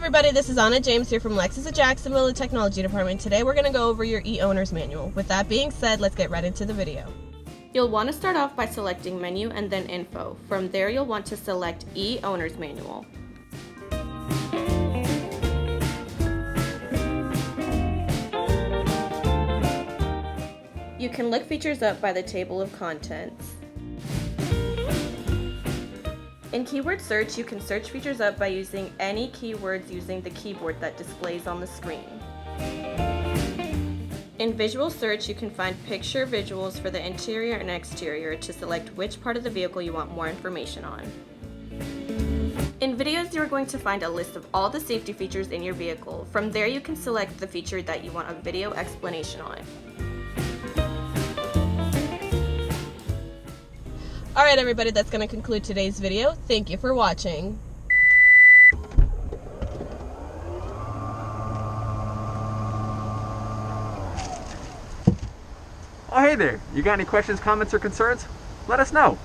everybody, this is Anna James here from Lexus of Jacksonville, the technology department. Today we're going to go over your eOwner's manual. With that being said, let's get right into the video. You'll want to start off by selecting Menu and then Info. From there you'll want to select eOwner's manual. You can look features up by the table of contents. In keyword search, you can search features up by using any keywords using the keyboard that displays on the screen. In visual search, you can find picture visuals for the interior and exterior to select which part of the vehicle you want more information on. In videos, you are going to find a list of all the safety features in your vehicle. From there, you can select the feature that you want a video explanation on. Alright everybody, that's going to conclude today's video. Thank you for watching. Oh, hey there. You got any questions, comments, or concerns? Let us know.